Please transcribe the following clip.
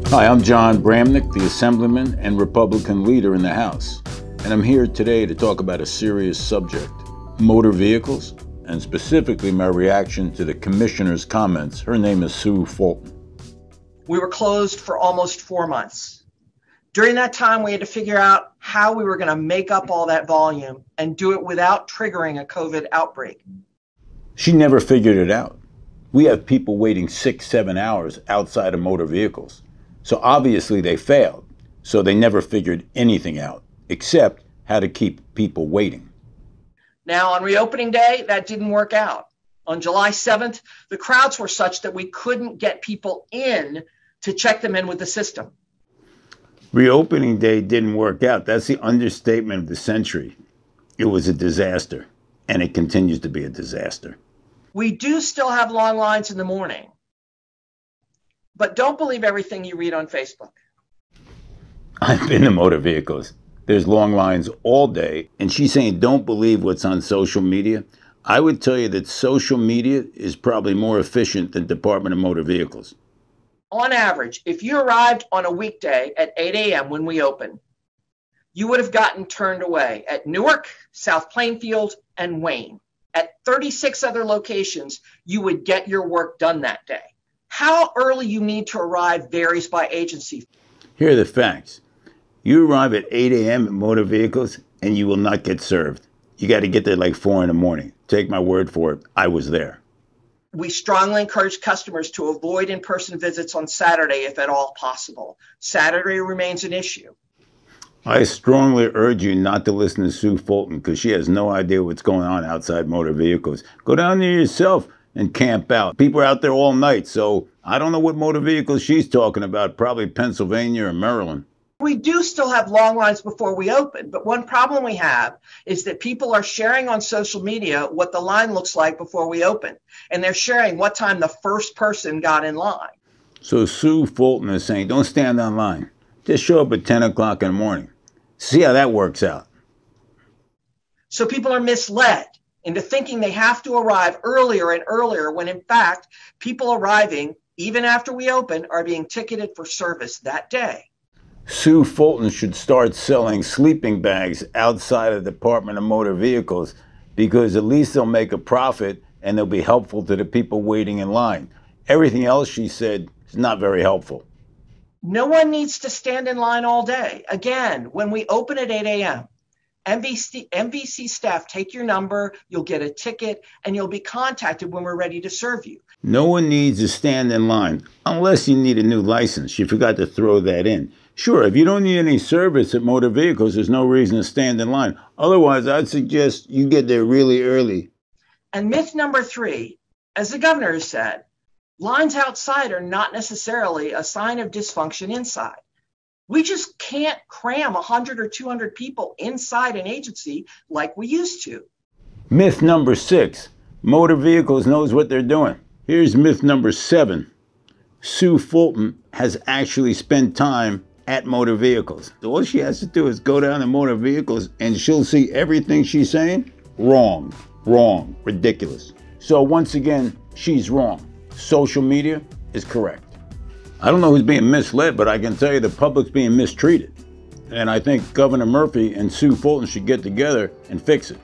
Hi, I'm Jon Bramnick, the Assemblyman and Republican Leader in the House, and I'm here today to talk about a serious subject, motor vehicles, and specifically my reaction to the Commissioner's comments. Her name is Sue Fulton. We were closed for almost 4 months. During that time, we had to figure out how we were going to make up all that volume and do it without triggering a COVID outbreak. She never figured it out. We have people waiting 6-7 hours outside of motor vehicles. So obviously they failed. So they never figured anything out, except how to keep people waiting. Now, on reopening day, that didn't work out. On July 7th, the crowds were such that we couldn't get people in to check them in with the system. Reopening day didn't work out. That's the understatement of the century. It was a disaster, and it continues to be a disaster. We do still have long lines in the morning, but don't believe everything you read on Facebook. I've been to motor vehicles. There's long lines all day, and she's saying don't believe what's on social media. I would tell you that social media is probably more efficient than Department of Motor Vehicles. On average, if you arrived on a weekday at 8 a.m. when we opened, you would have gotten turned away at Newark, South Plainfield, and Wayne. At 36 other locations, you would get your work done that day. How early you need to arrive varies by agency. Here are the facts. You arrive at 8 a.m. at motor vehicles, and you will not get served. You got to get there like 4 in the morning. Take my word for it. I was there. We strongly encourage customers to avoid in-person visits on Saturday if at all possible. Saturday remains an issue. I strongly urge you not to listen to Sue Fulton because she has no idea what's going on outside motor vehicles. Go down there yourself and camp out. People are out there all night, so I don't know what motor vehicles she's talking about, probably Pennsylvania or Maryland. We do still have long lines before we open, but one problem we have is that people are sharing on social media what the line looks like before we open, and they're sharing what time the first person got in line. So Sue Fulton is saying, don't stand on line. Just show up at 10 o'clock in the morning. See how that works out. So people are misled into thinking they have to arrive earlier and earlier when in fact, people arriving even after we open are being ticketed for service that day. Sue Fulton should start selling sleeping bags outside of the Department of Motor Vehicles because at least they'll make a profit and they'll be helpful to the people waiting in line. Everything else she said is not very helpful. No one needs to stand in line all day. Again, when we open at 8 a.m., MVC staff take your number, you'll get a ticket, and you'll be contacted when we're ready to serve you. No one needs to stand in line unless you need a new license. You forgot to throw that in. Sure, if you don't need any service at motor vehicles, there's no reason to stand in line. Otherwise, I'd suggest you get there really early. And myth number 3, as the governor has said, lines outside are not necessarily a sign of dysfunction inside. We just can't cram 100 or 200 people inside an agency like we used to. Myth number 6, motor vehicles knows what they're doing. Here's myth number 7. Sue Fulton has actually spent time at motor vehicles. So all she has to do is go down to motor vehicles and she'll see everything she's saying wrong, ridiculous. So once again, she's wrong. Social media is correct. I don't know who's being misled, but I can tell you the public's being mistreated. And I think Governor Murphy and Sue Fulton should get together and fix it.